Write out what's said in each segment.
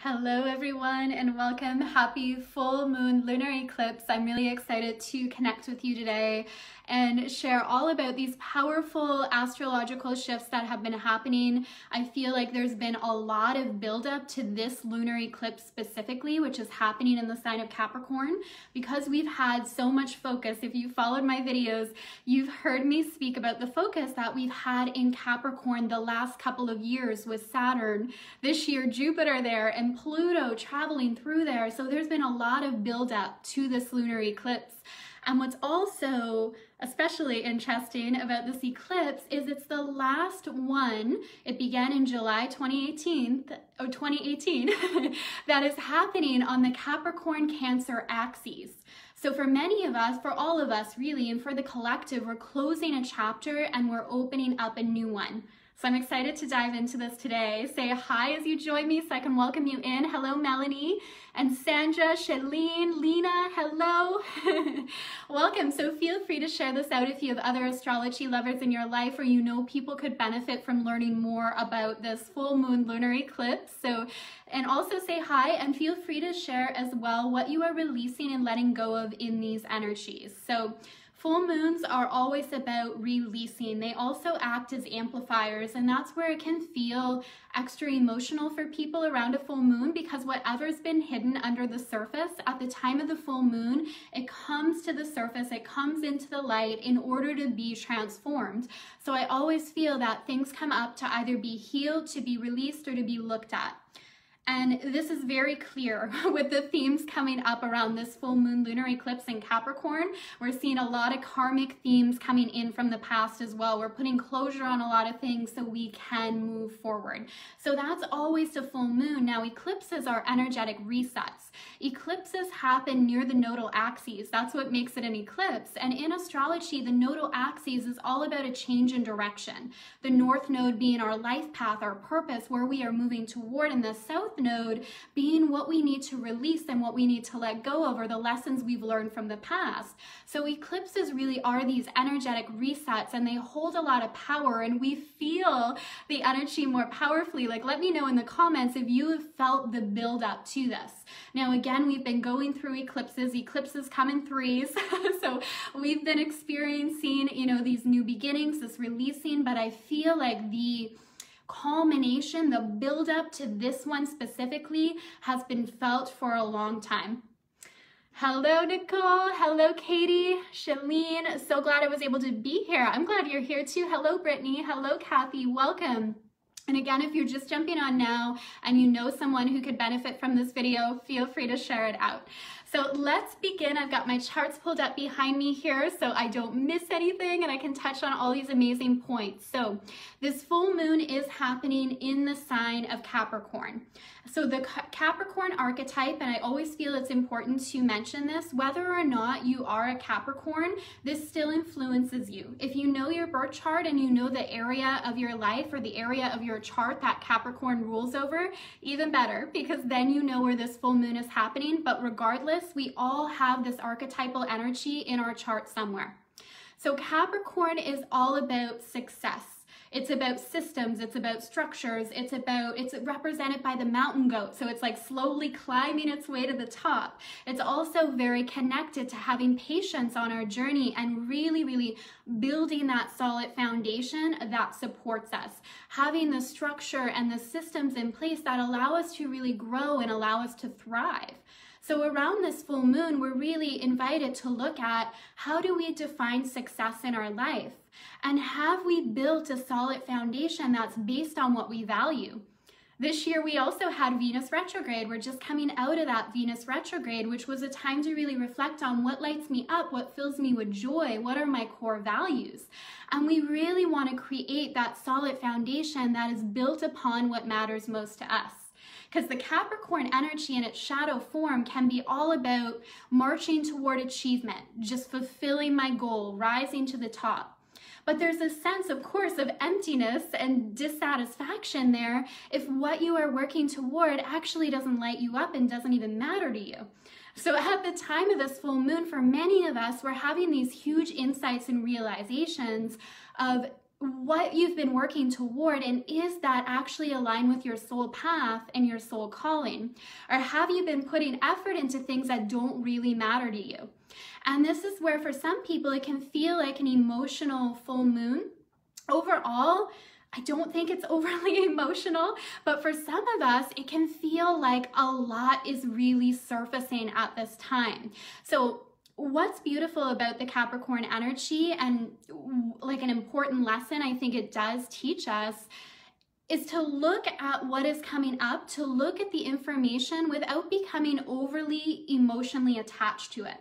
Hello everyone and welcome. Happy full moon lunar eclipse. I'm really excited to connect with you today and share all about these powerful astrological shifts that have been happening. I feel like there's been a lot of buildup to this lunar eclipse specifically, which is happening in the sign of Capricorn, because we've had so much focus. If you followed my videos, you've heard me speak about the focus that we've had in Capricorn the last couple of years with Saturn, this year Jupiter there, and Pluto traveling through there. So there's been a lot of buildup to this lunar eclipse. And what's also especially interesting about this eclipse is it's the last one. It began in July 2018, that is happening on the Capricorn Cancer Axis. So for many of us, for all of us really, and for the collective, we're closing a chapter and we're opening up a new one. So I'm excited to dive into this today. Say hi as you join me so I can welcome you in. Hello, Melanie and Sandra, Shalene, Lena, hello. Welcome. So feel free to share this out if you have other astrology lovers in your life or you know people could benefit from learning more about this full moon lunar eclipse. So, and also say hi and feel free to share as well what you are releasing and letting go of in these energies. So full moons are always about releasing. They also act as amplifiers, and that's where it can feel extra emotional for people around a full moon, because whatever's been hidden under the surface at the time of the full moon, it comes to the surface, it comes into the light in order to be transformed. So I always feel that things come up to either be healed, to be released, or to be looked at. And this is very clear with the themes coming up around this full moon lunar eclipse in Capricorn. We're seeing a lot of karmic themes coming in from the past as well. We're putting closure on a lot of things so we can move forward. So that's always the full moon. Now, eclipses are energetic resets. Eclipses happen near the nodal axes. That's what makes it an eclipse. And in astrology, the nodal axes is all about a change in direction. The north node being our life path, our purpose, where we are moving toward, and the south node being what we need to release and what we need to let go of, or the lessons we've learned from the past. So eclipses really are these energetic resets, and they hold a lot of power, and we feel the energy more powerfully. Like, let me know in the comments if you have felt the build up to this. Now, again, we've been going through eclipses. Eclipses come in threes. So we've been experiencing, these new beginnings, this releasing, but I feel like the culmination, the build up to this one specifically, has been felt for a long time. Hello, Nicole. Hello, Katie. Shalene. So glad I was able to be here. I'm glad you're here too. Hello, Brittany. Hello, Kathy. Welcome. And again, if you're just jumping on now and you know someone who could benefit from this video, feel free to share it out. So let's begin. I've got my charts pulled up behind me here so I don't miss anything and I can touch on all these amazing points. So this full moon is happening in the sign of Capricorn. So the Capricorn archetype, and I always feel it's important to mention this, whether or not you are a Capricorn, this still influences you. If you know your birth chart and you know the area of your life or the area of your chart that Capricorn rules over, even better, because then you know where this full moon is happening. But regardless, we all have this archetypal energy in our chart somewhere. So Capricorn is all about success. It's about systems, it's about structures, it's represented by the mountain goat. So it's like slowly climbing its way to the top. It's also very connected to having patience on our journey and really, really building that solid foundation that supports us. Having the structure and the systems in place that allow us to really grow and allow us to thrive. So around this full moon, we're really invited to look at how do we define success in our life? And have we built a solid foundation that's based on what we value? This year, we also had Venus retrograde. We're just coming out of that Venus retrograde, which was a time to really reflect on what lights me up, what fills me with joy, what are my core values? And we really want to create that solid foundation that is built upon what matters most to us. Because the Capricorn energy in its shadow form can be all about marching toward achievement, just fulfilling my goal, rising to the top. But there's a sense, of course, of emptiness and dissatisfaction there if what you are working toward actually doesn't light you up and doesn't even matter to you. So at the time of this full moon, for many of us, we're having these huge insights and realizations of what you've been working toward, and is that actually aligned with your soul path and your soul calling? Or have you been putting effort into things that don't really matter to you? And this is where for some people it can feel like an emotional full moon. Overall, I don't think it's overly emotional, but for some of us, it can feel like a lot is really surfacing at this time. So what's beautiful about the Capricorn energy, and like an important lesson I think it does teach us, is to look at what is coming up, to look at the information without becoming overly emotionally attached to it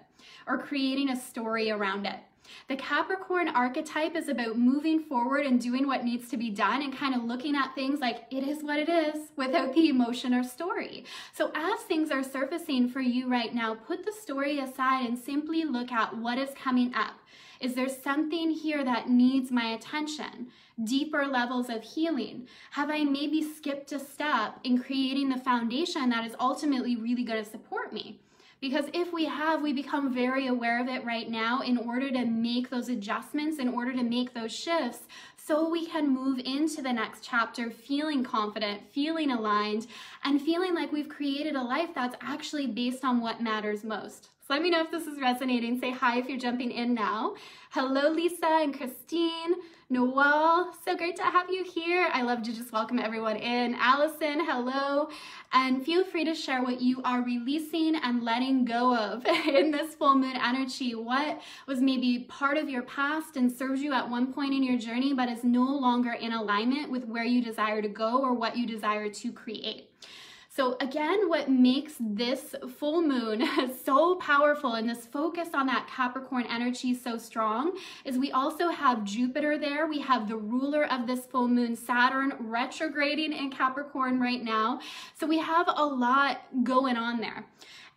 or creating a story around it. The Capricorn archetype is about moving forward and doing what needs to be done and kind of looking at things like it is what it is without the emotion or story. So as things are surfacing for you right now, put the story aside and simply look at what is coming up. Is there something here that needs my attention? Deeper levels of healing? Have I maybe skipped a step in creating the foundation that is ultimately really going to support me? Because if we have, we become very aware of it right now in order to make those adjustments, in order to make those shifts, so we can move into the next chapter feeling confident, feeling aligned, and feeling like we've created a life that's actually based on what matters most. So let me know if this is resonating. Say hi if you're jumping in now. Hello, Lisa and Christine. Noel, so great to have you here. I love to just welcome everyone in. Allison, hello. And feel free to share what you are releasing and letting go of in this full moon energy. What was maybe part of your past and serves you at one point in your journey, but is no longer in alignment with where you desire to go or what you desire to create. So again, what makes this full moon so powerful and this focus on that Capricorn energy so strong is we also have Jupiter there. We have the ruler of this full moon, Saturn, retrograding in Capricorn right now. So we have a lot going on there.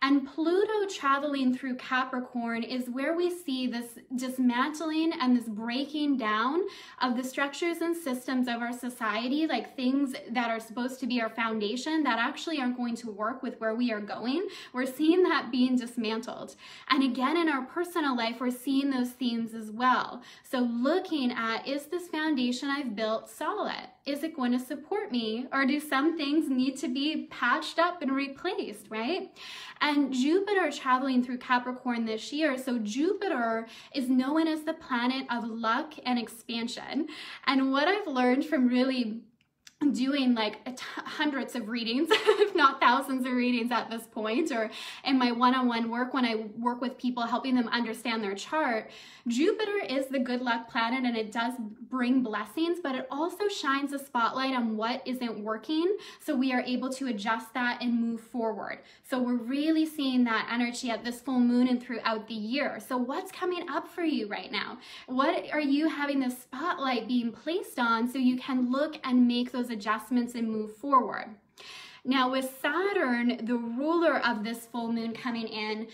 And Pluto traveling through Capricorn is where we see this dismantling and this breaking down of the structures and systems of our society, like things that are supposed to be our foundation that actually aren't going to work with where we are going. We're seeing that being dismantled. And again, in our personal life, we're seeing those themes as well. So looking at, is this foundation I've built solid? Is it going to support me? Or do some things need to be patched up and replaced, right? And Jupiter traveling through Capricorn this year. So Jupiter is known as the planet of luck and expansion. And what I've learned from really doing like hundreds of readings, if not thousands of readings at this point, or in my one-on-one work when I work with people helping them understand their chart, Jupiter is the good luck planet and it does bring blessings, but it also shines a spotlight on what isn't working, so we are able to adjust that and move forward. So we're really seeing that energy at this full moon and throughout the year. So what's coming up for you right now? What are you having the spotlight being placed on so you can look and make those adjustments and move forward? Now with Saturn, the ruler of this full moon coming in,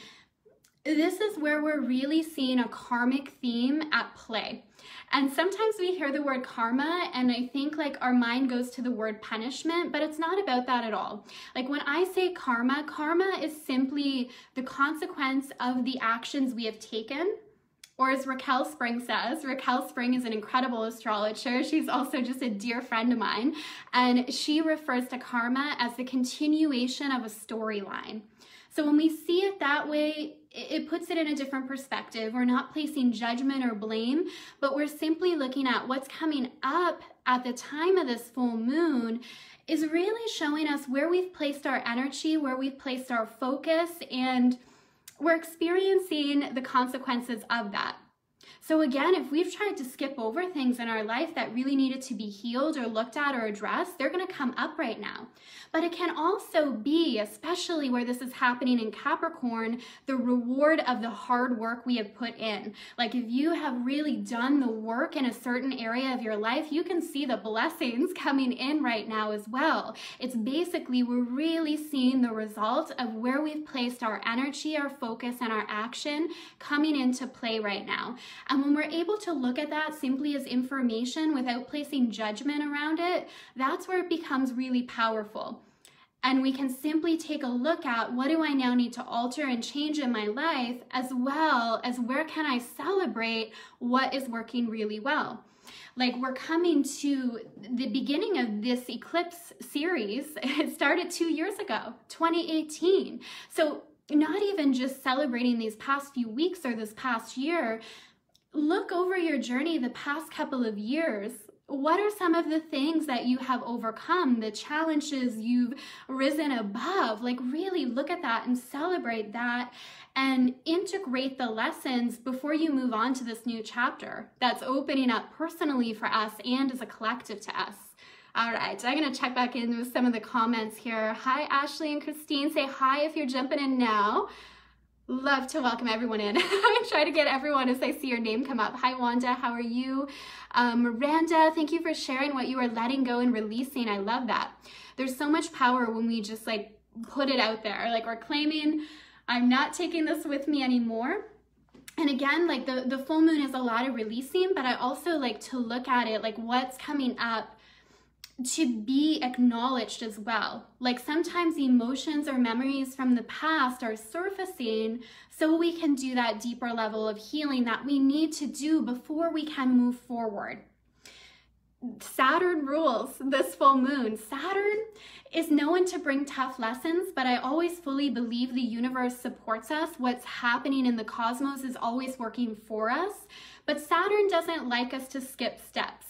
this is where we're really seeing a karmic theme at play. And sometimes we hear the word karma and I think like our mind goes to the word punishment, but it's not about that at all. Like when I say karma, karma is simply the consequence of the actions we have taken. Or as Raquel Spring says, Raquel Spring is an incredible astrologer. She's also just a dear friend of mine. And she refers to karma as the continuation of a storyline. So when we see it that way, it puts it in a different perspective. We're not placing judgment or blame, but we're simply looking at what's coming up at the time of this full moon is really showing us where we've placed our energy, where we've placed our focus, and we're experiencing the consequences of that. So again, if we've tried to skip over things in our life that really needed to be healed or looked at or addressed, they're going to come up right now. But it can also be, especially where this is happening in Capricorn, the reward of the hard work we have put in. Like if you have really done the work in a certain area of your life, you can see the blessings coming in right now as well. It's basically, we're really seeing the result of where we've placed our energy, our focus, and our action coming into play right now. And when we're able to look at that simply as information without placing judgment around it, that's where it becomes really powerful. And we can simply take a look at what do I now need to alter and change in my life, as well as where can I celebrate what is working really well. Like, we're coming to the beginning of this eclipse series. It started 2 years ago, 2018. So not even just celebrating these past few weeks or this past year. Look over your journey the past couple of years. What are some of the things that you have overcome, the challenges you've risen above? Like, really look at that and celebrate that and integrate the lessons before you move on to this new chapter that's opening up personally for us and as a collective to us. All right, I'm gonna check back in with some of the comments here. Hi, Ashley and Christine. Say hi if you're jumping in now. Love to welcome everyone in. I try to get everyone as I see your name come up. Hi, Wanda, how are you? Miranda, thank you for sharing what you are letting go and releasing. I love that. There's so much power when we just like put it out there. Like, we're claiming, I'm not taking this with me anymore. And again, like the full moon is a lot of releasing, but I also like to look at it like what's coming up to be acknowledged as well. Like, sometimes emotions or memories from the past are surfacing so we can do that deeper level of healing that we need to do before we can move forward. Saturn rules this full moon. Saturn is known to bring tough lessons, but I always fully believe the universe supports us. What's happening in the cosmos is always working for us. But Saturn doesn't like us to skip steps.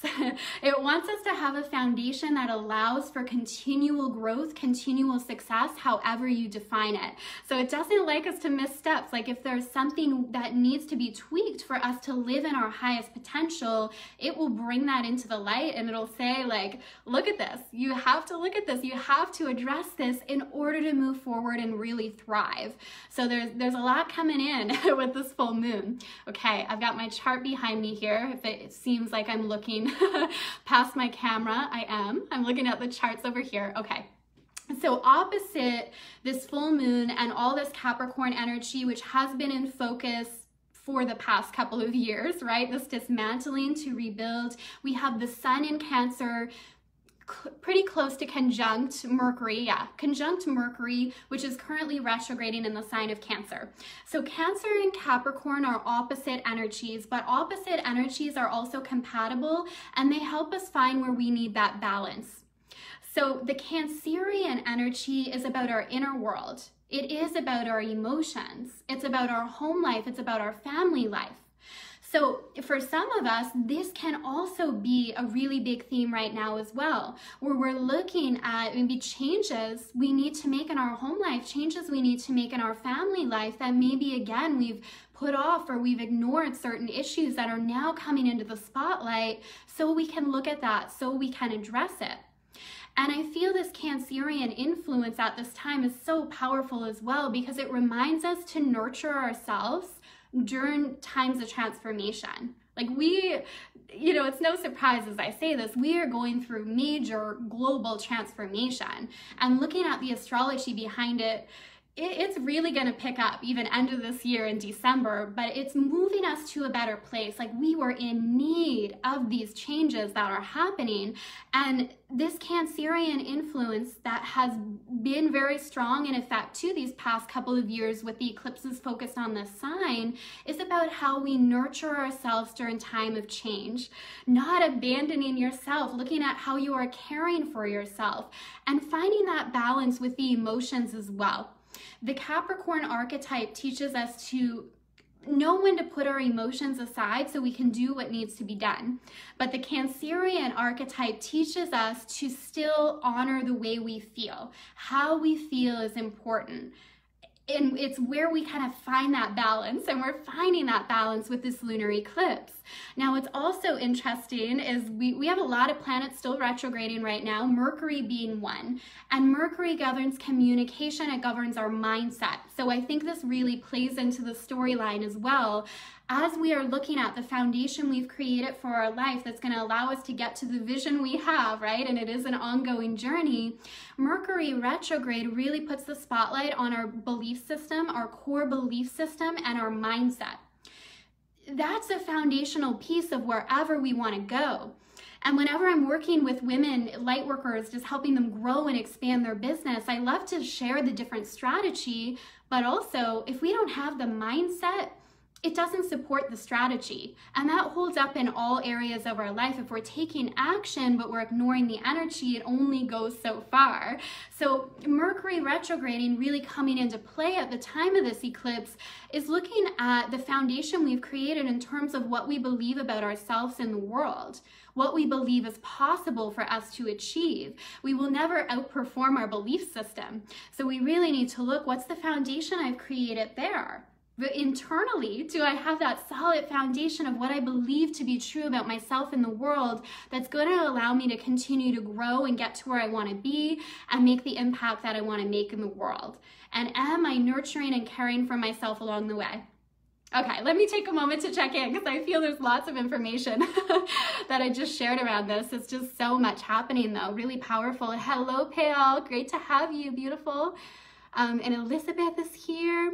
It wants us to have a foundation that allows for continual growth, continual success, however you define it. So it doesn't like us to miss steps. Like, if there's something that needs to be tweaked for us to live in our highest potential, it will bring that into the light and it'll say, like, look at this. You have to look at this. You have to address this in order to move forward and really thrive. So there's a lot coming in with this full moon. Okay, I've got my chart behind me here. If it seems like I'm looking past my camera, I am. I'm looking at the charts over here. Okay. So opposite this full moon and all this Capricorn energy, which has been in focus for the past couple of years, right? This dismantling to rebuild. We have the sun in Cancer, pretty close to conjunct Mercury, conjunct Mercury, which is currently retrograding in the sign of Cancer. So Cancer and Capricorn are opposite energies, but opposite energies are also compatible and they help us find where we need that balance. So the Cancerian energy is about our inner world. It is about our emotions. It's about our home life. It's about our family life. So for some of us, this can also be a really big theme right now as well, where we're looking at maybe changes we need to make in our home life, changes we need to make in our family life that maybe, again, we've put off or we've ignored certain issues that are now coming into the spotlight, so we can look at that, so we can address it. And I feel this Cancerian influence at this time is so powerful as well, because it reminds us to nurture ourselves during times of transformation. Like, we, it's no surprise as I say this, we are going through major global transformation, and looking at the astrology behind it, it's really going to pick up even end of this year in December, but it's moving us to a better place. Like, we were in need of these changes that are happening, and this Cancerian influence that has been very strong in effect to these past couple of years with the eclipses focused on this sign is about how we nurture ourselves during time of change, not abandoning yourself, looking at how you are caring for yourself and finding that balance with the emotions as well. The Capricorn archetype teaches us to know when to put our emotions aside so we can do what needs to be done. But the Cancerian archetype teaches us to still honor the way we feel. How we feel is important. And it's where we kind of find that balance, and we're finding that balance with this lunar eclipse. Now, what's also interesting is we have a lot of planets still retrograding right now, Mercury being one. And Mercury governs communication, it governs our mindset. So I think this really plays into the storyline as well, as we are looking at the foundation we've created for our life that's going to allow us to get to the vision we have, right? And it is an ongoing journey. Mercury retrograde really puts the spotlight on our belief system, our core belief system, and our mindset. That's a foundational piece of wherever we want to go. And whenever I'm working with women, light workers, just helping them grow and expand their business, I love to share the different strategy, but also if we don't have the mindset it doesn't support the strategy. And that holds up in all areas of our life. If we're taking action, but we're ignoring the energy, it only goes so far. So Mercury retrograding really coming into play at the time of this eclipse is looking at the foundation we've created in terms of what we believe about ourselves in the world, what we believe is possible for us to achieve. We will never outperform our belief system. So we really need to look, what's the foundation I've created there? But internally, do I have that solid foundation of what I believe to be true about myself in the world that's going to allow me to continue to grow and get to where I want to be and make the impact that I want to make in the world? And am I nurturing and caring for myself along the way? Okay, let me take a moment to check in because I feel there's lots of information that I just shared around this. It's just so much happening though, really powerful. Hello, Pale, great to have you, beautiful. And Elizabeth is here.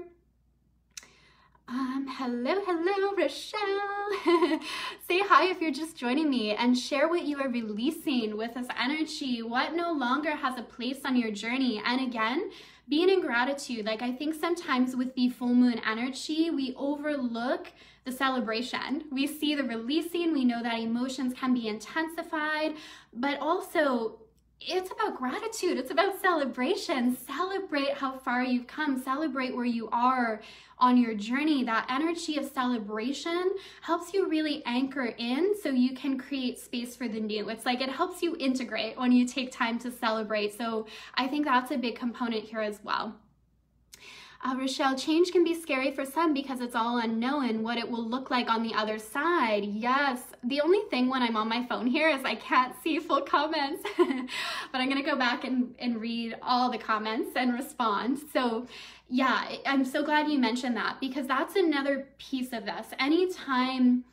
Hello, Rochelle. Say hi if you're just joining me and share what you are releasing with this energy, what no longer has a place on your journey. And again, being in gratitude. Like, I think sometimes with the full moon energy, we overlook the celebration. We see the releasing, we know that emotions can be intensified, but also it's about gratitude. It's about celebration. Celebrate how far you've come. Celebrate where you are on your journey. That energy of celebration helps you really anchor in so you can create space for the new. It's like it helps you integrate when you take time to celebrate. So I think that's a big component here as well. Rochelle, change can be scary for some because it's all unknown what it will look like on the other side. Yes, the only thing when I'm on my phone here is I can't see full comments, but I'm gonna go back and read all the comments and respond. So yeah, I'm so glad you mentioned that because that's another piece of this. Anytime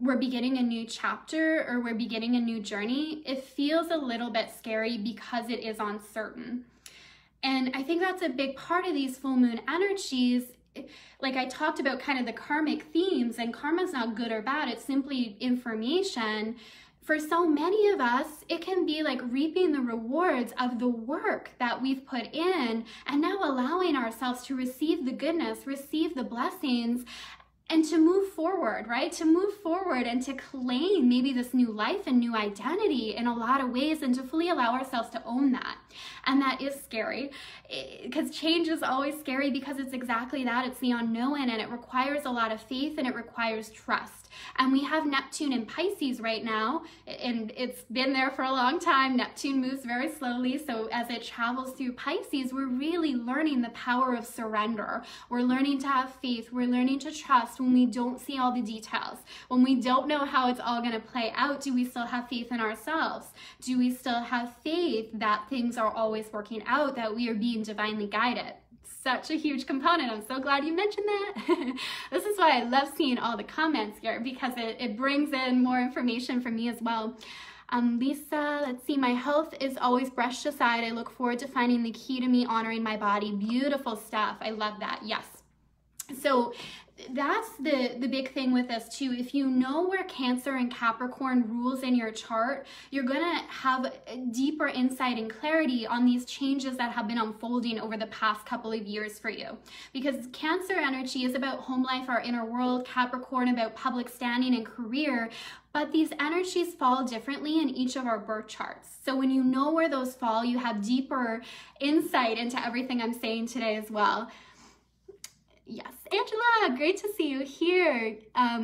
we're beginning a new chapter or we're beginning a new journey, it feels a little bit scary because it is uncertain. And I think that's a big part of these full moon energies. Like I talked about kind of the karmic themes, and karma's not good or bad, it's simply information. For so many of us, it can be like reaping the rewards of the work that we've put in and now allowing ourselves to receive the goodness, receive the blessings, and to move forward, right? To move forward and to claim maybe this new life and new identity in a lot of ways, and to fully allow ourselves to own that. And that is scary because change is always scary because it's exactly that. It's the unknown, and it requires a lot of faith and it requires trust. And we have Neptune in Pisces right now, and it's been there for a long time. Neptune moves very slowly. So as it travels through Pisces, we're really learning the power of surrender. We're learning to have faith. We're learning to trust when we don't see all the details. When we don't know how it's all going to play out, do we still have faith in ourselves? Do we still have faith that things are always working out, that we are being divinely guided? Such a huge component. I'm so glad you mentioned that. This is why I love seeing all the comments here, because it brings in more information for me as well. Lisa, let's see, my health is always brushed aside. I look forward to finding the key to me honoring my body. Beautiful stuff. I love that. Yes. So that's the big thing with this too. If you know where Cancer and Capricorn rules in your chart, you're gonna have deeper insight and clarity on these changes that have been unfolding over the past couple of years for you. Because Cancer energy is about home life, our inner world, Capricorn about public standing and career, but these energies fall differently in each of our birth charts. So when you know where those fall, you have deeper insight into everything I'm saying today as well. Yes, Angela, great to see you here.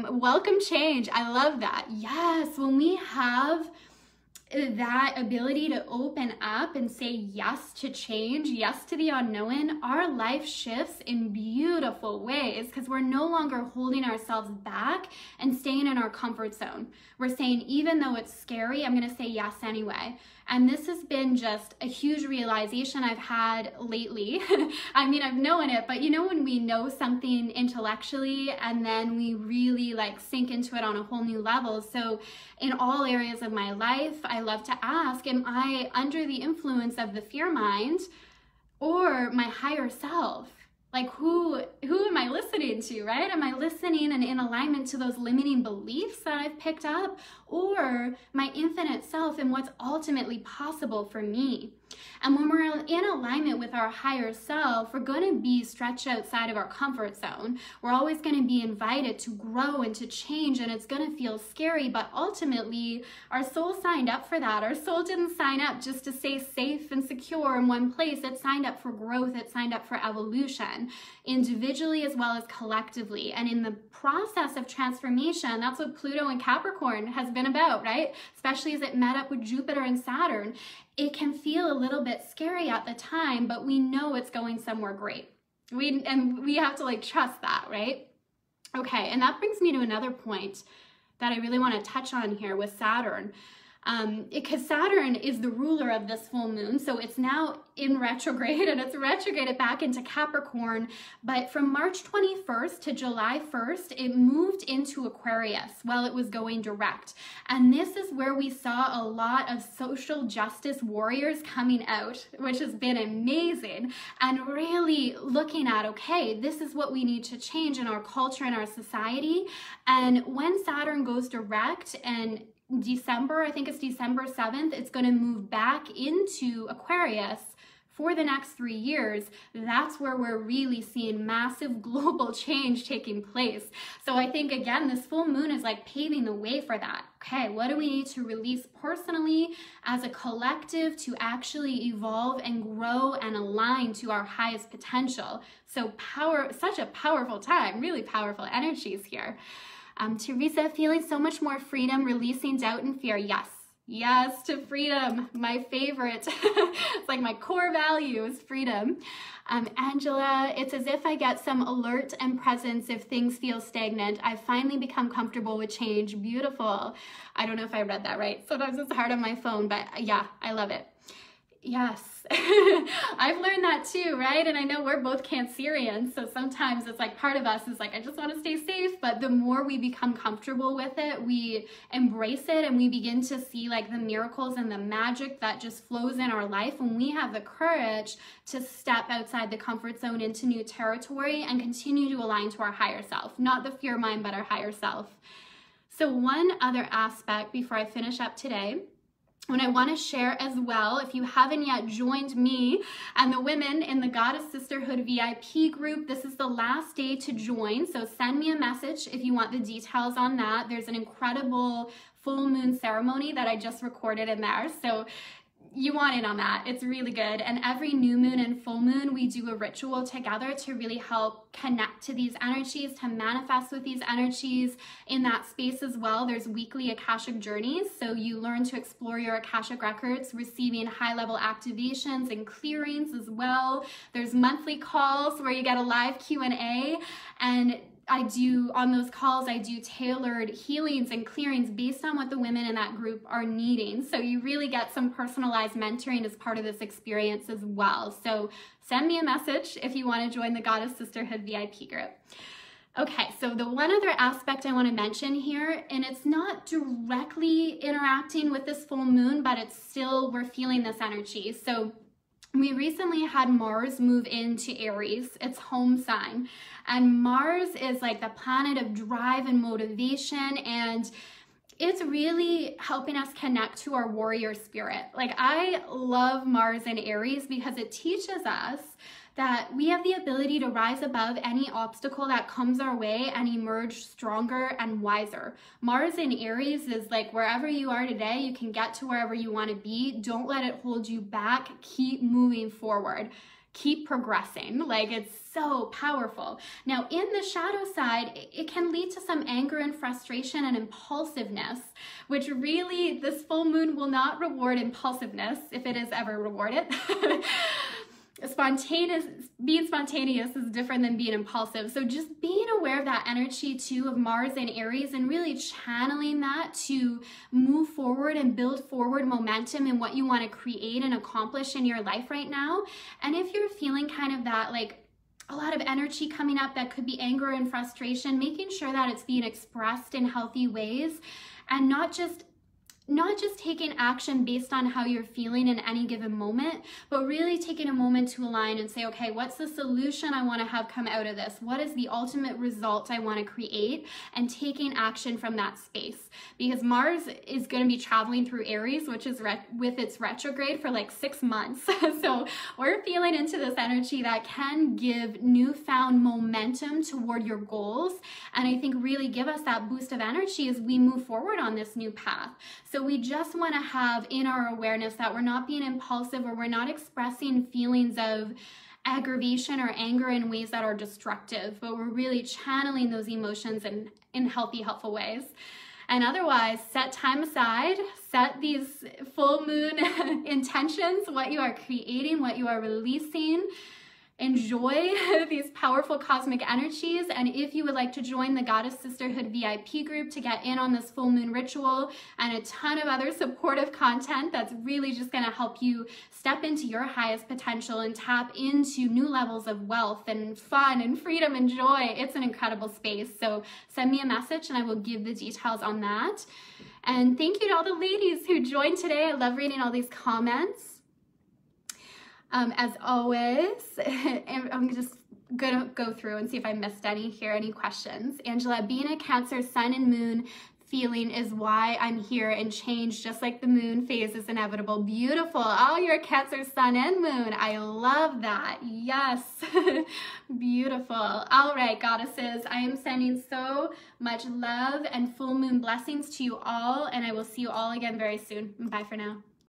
Welcome change. I love that. Yes, when we have that ability to open up and say yes to change, yes to the unknown, our life shifts in beautiful ways because we're no longer holding ourselves back and staying in our comfort zone. We're saying, even though it's scary, I'm going to say yes anyway. And this has been just a huge realization I've had lately. I mean, I've known it, but you know when we know something intellectually and then we really like sink into it on a whole new level. So in all areas of my life, I love to ask, am I under the influence of the fear mind or my higher self? Like who am I listening to, right? Am I listening and in alignment to those limiting beliefs that I've picked up, or my infinite self and what's ultimately possible for me? And when we're in alignment with our higher self, we're going to be stretched outside of our comfort zone. We're always going to be invited to grow and to change, and it's going to feel scary, but ultimately our soul signed up for that. Our soul didn't sign up just to stay safe and secure in one place. It signed up for growth. It signed up for evolution, individually as well as collectively. And in the process of transformation, that's what Pluto and Capricorn has been about, right? Especially as it met up with Jupiter and Saturn. It can feel a little bit scary at the time, but we know it's going somewhere great. We have to like trust that, right? Okay, and that brings me to another point that I really want to touch on here with Saturn. Because Saturn is the ruler of this full moon, so it's now in retrograde, and it's retrograded back into Capricorn. But from March 21st to July 1st, it moved into Aquarius while it was going direct. And this is where we saw a lot of social justice warriors coming out, which has been amazing, and really looking at, okay, this is what we need to change in our culture and our society. And when Saturn goes direct, and December, I think it's December 7th, it's going to move back into Aquarius for the next 3 years. That's where we're really seeing massive global change taking place. So I think, again, this full moon is like paving the way for that. Okay, what do we need to release personally as a collective to actually evolve and grow and align to our highest potential? So such a powerful time, really powerful energies here. Teresa, feeling so much more freedom, releasing doubt and fear. Yes, yes to freedom, my favorite. It's like my core value is freedom. Angela, it's as if I get some alert and presence if things feel stagnant. I finally become comfortable with change. Beautiful. I don't know if I read that right. Sometimes it's hard on my phone, but yeah, I love it. Yes, I've learned that too, right? And I know we're both Cancerians, so sometimes it's like part of us is like, I just want to stay safe, but the more we become comfortable with it, we embrace it, and we begin to see like the miracles and the magic that just flows in our life when we have the courage to step outside the comfort zone into new territory and continue to align to our higher self, not the fear mind, but our higher self. So one other aspect before I finish up today, what I want to share as well, if you haven't yet joined me and the women in the Goddess Sisterhood VIP group, this is the last day to join. So send me a message if you want the details on that. There's an incredible full moon ceremony that I just recorded in there. So you want in on that. It's really good. And every new moon and full moon, we do a ritual together to really help connect to these energies, to manifest with these energies. In that space as well, there's weekly Akashic journeys. So you learn to explore your Akashic records, receiving high-level activations and clearings as well. There's monthly calls where you get a live Q&A, and on those calls, I do tailored healings and clearings based on what the women in that group are needing. So you really get some personalized mentoring as part of this experience as well. So send me a message if you want to join the Goddess Sisterhood VIP group. Okay, so the one other aspect I want to mention here, and it's not directly interacting with this full moon, but it's still, we're feeling this energy. So we recently had Mars move into Aries, its home sign. And Mars is like the planet of drive and motivation, and it's really helping us connect to our warrior spirit. Like, I love Mars in Aries because it teaches us that we have the ability to rise above any obstacle that comes our way and emerge stronger and wiser. Mars in Aries is like, wherever you are today, you can get to wherever you want to be. Don't let it hold you back. Keep moving forward. Keep progressing. Like, it's so powerful. Now, in the shadow side, it can lead to some anger and frustration and impulsiveness, which really, this full moon will not reward impulsiveness if it is ever rewarded. Being spontaneous is different than being impulsive. So just being aware of that energy too of Mars and Aries, and really channeling that to move forward and build forward momentum in what you want to create and accomplish in your life right now. And if you're feeling kind of that, like a lot of energy coming up that could be anger and frustration, making sure that it's being expressed in healthy ways and not just not just taking action based on how you're feeling in any given moment, but really taking a moment to align and say, okay, what's the solution I want to have come out of this? What is the ultimate result I want to create? And taking action from that space. Because Mars is going to be traveling through Aries, which is with its retrograde for like 6 months. So we're feeling into this energy that can give newfound momentum toward your goals. And I think really give us that boost of energy as we move forward on this new path. So we just want to have in our awareness that we're not being impulsive, or we're not expressing feelings of aggravation or anger in ways that are destructive, but we're really channeling those emotions in healthy, helpful ways. And otherwise, set time aside, set these full moon intentions, what you are creating, what you are releasing. Enjoy these powerful cosmic energies. And if you would like to join the Goddess Sisterhood VIP group to get in on this full moon ritual and a ton of other supportive content that's really just going to help you step into your highest potential and tap into new levels of wealth and fun and freedom and joy, it's an incredible space. So send me a message and I will give the details on that. And thank you to all the ladies who joined today. I love reading all these comments. As always, I'm just gonna go through and see if I missed any here, any questions. Angela, being a Cancer sun and moon feeling is why I'm here, and change just like the moon phase is inevitable. Beautiful. Oh, you're a Cancer sun and moon. I love that. Yes. Beautiful. All right, goddesses, I am sending so much love and full moon blessings to you all, and I will see you all again very soon. Bye for now.